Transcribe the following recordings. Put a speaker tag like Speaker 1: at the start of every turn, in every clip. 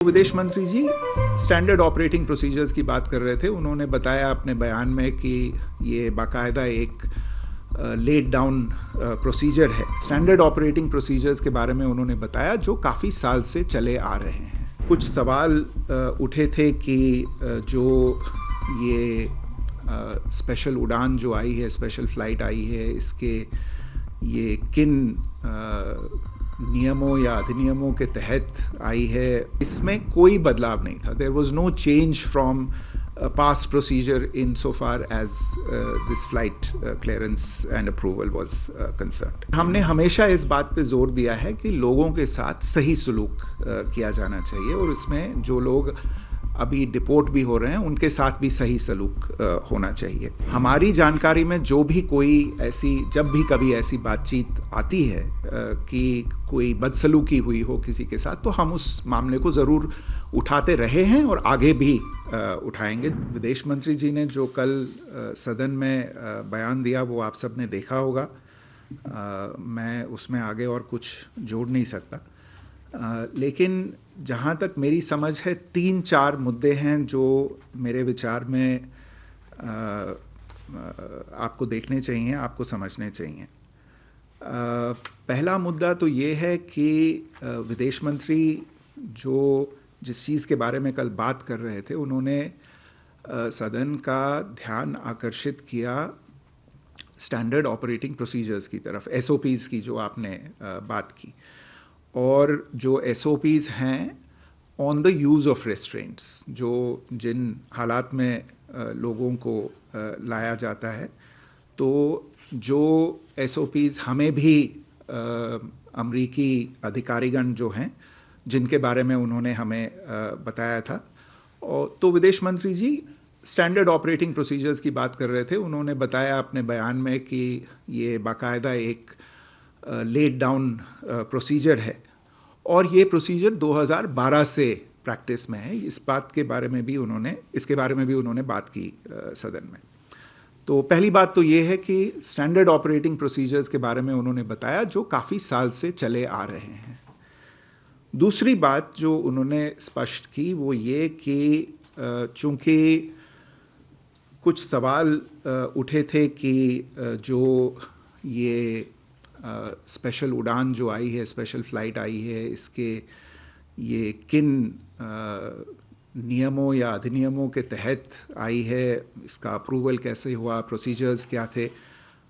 Speaker 1: विदेश मंत्री जी standard operating procedures की बात कर रहे थे। उन्होंने बताया अपने बयान में कि ये बाकायदा एक लेड डाउन प्रोसीजर है। स्टैंडर्ड ऑपरेटिंग प्रोसीजर्स के बारे में उन्होंने बताया जो काफी साल से चले आ रहे हैं। कुछ सवाल उठे थे कि जो ये स्पेशल उड़ान जो आई है, स्पेशल फ्लाइट आई है, इसके ये किन नियमों या अधिनियमों के तहत आई है, इसमें कोई बदलाव नहीं था। There was no change from past procedure in so far as this flight clearance and approval was concerned. हमने हमेशा इस बात पे जोर दिया है कि लोगों के साथ सही सलूक किया जाना चाहिए और इसमें जो लोग अभी डिपोर्ट भी हो रहे हैं उनके साथ भी सही सलूक होना चाहिए। हमारी जानकारी में जो भी कोई ऐसी, जब भी कभी ऐसी बातचीत आती है कि कोई बदसलूकी हुई हो किसी के साथ, तो हम उस मामले को जरूर उठाते रहे हैं और आगे भी उठाएंगे। विदेश मंत्री जी ने जो कल सदन में बयान दिया वो आप सबने देखा होगा। मैं उसमें आगे और कुछ जोड़ नहीं सकता। लेकिन जहां तक मेरी समझ है 3-4 मुद्दे हैं जो मेरे विचार में आपको देखने चाहिए, आपको समझने चाहिए। पहला मुद्दा तो ये है कि विदेश मंत्री जो जिस चीज के बारे में कल बात कर रहे थे, उन्होंने सदन का ध्यान आकर्षित किया स्टैंडर्ड ऑपरेटिंग प्रोसीजर्स की तरफ, एसओपीज की जो आपने बात की, और जो एसओपीज हैं ऑन द यूज ऑफ रेस्ट्रेंट्स, जो जिन हालात में लोगों को लाया जाता है, तो जो एसओपीज हमें भी अमरीकी अधिकारीगण जो हैं जिनके बारे में उन्होंने हमें बताया था, और तो विदेश मंत्री जी स्टैंडर्ड ऑपरेटिंग प्रोसीजर्स की बात कर रहे थे। उन्होंने बताया अपने बयान में कि ये बाकायदा एक लेड डाउन प्रोसीजर है और ये प्रोसीजर 2012 से प्रैक्टिस में है। इसके बारे में भी उन्होंने बात की सदन में। तो पहली बात तो ये है कि स्टैंडर्ड ऑपरेटिंग प्रोसीजर्स के बारे में उन्होंने बताया जो काफी साल से चले आ रहे हैं। दूसरी बात जो उन्होंने स्पष्ट की वो ये कि चूंकि कुछ सवाल उठे थे कि जो ये स्पेशल उड़ान जो आई है, स्पेशल फ्लाइट आई है, इसके ये किन नियमों या अधिनियमों के तहत आई है, इसका अप्रूवल कैसे हुआ, प्रोसीजर्स क्या थे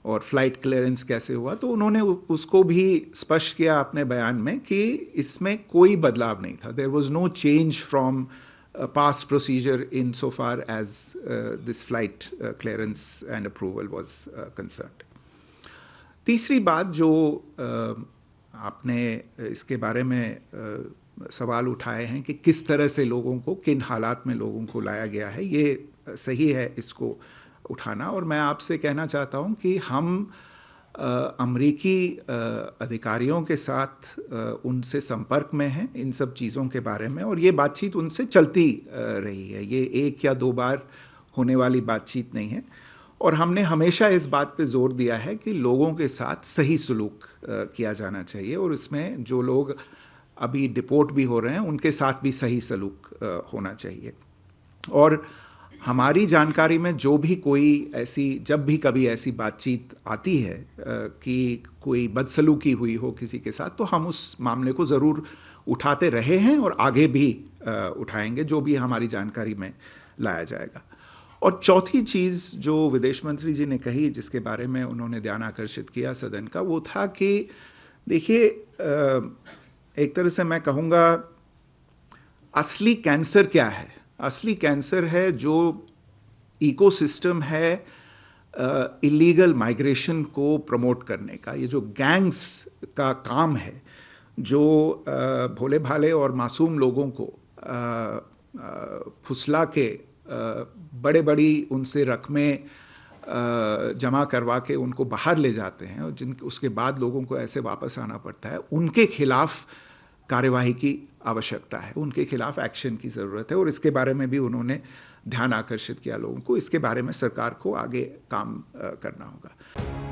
Speaker 1: और फ्लाइट क्लियरेंस कैसे हुआ, तो उन्होंने उसको भी स्पष्ट किया अपने बयान में कि इसमें कोई बदलाव नहीं था। There was no change from past procedure in so far as this flight clearance and approval was concerned. तीसरी बात जो आपने इसके बारे में सवाल उठाए हैं कि किस तरह से लोगों को, किन हालात में लोगों को लाया गया है, ये सही है इसको उठाना। और मैं आपसे कहना चाहता हूं कि हम अमरीकी अधिकारियों के साथ उनसे संपर्क में हैं इन सब चीजों के बारे में, और ये बातचीत उनसे चलती रही है। ये एक या दो बार होने वाली बातचीत नहीं है और हमने हमेशा इस बात पे जोर दिया है कि लोगों के साथ सही सलूक किया जाना चाहिए और इसमें जो लोग अभी डिपोर्ट भी हो रहे हैं उनके साथ भी सही सलूक होना चाहिए। और हमारी जानकारी में जो भी कोई ऐसी, जब भी कभी ऐसी बातचीत आती है कि कोई बदसलूकी हुई हो किसी के साथ, तो हम उस मामले को जरूर उठाते रहे हैं और आगे भी उठाएंगे जो भी हमारी जानकारी में लाया जाएगा। और चौथी चीज जो विदेश मंत्री जी ने कही, जिसके बारे में उन्होंने ध्यान आकर्षित किया सदन का, वो था कि देखिए, एक तरह से मैं कहूंगा असली कैंसर क्या है? असली कैंसर है जो इकोसिस्टम है इलीगल माइग्रेशन को प्रमोट करने का। ये जो गैंग्स का काम है, जो भोले भाले और मासूम लोगों को फुसला के बड़े बड़ी उनसे रकमें जमा करवा के उनको बाहर ले जाते हैं और उसके बाद लोगों को ऐसे वापस आना पड़ता है, उनके खिलाफ कार्यवाही की आवश्यकता है, उनके खिलाफ एक्शन की जरूरत है। और इसके बारे में भी उन्होंने ध्यान आकर्षित किया लोगों को। इसके बारे में सरकार को आगे काम करना होगा।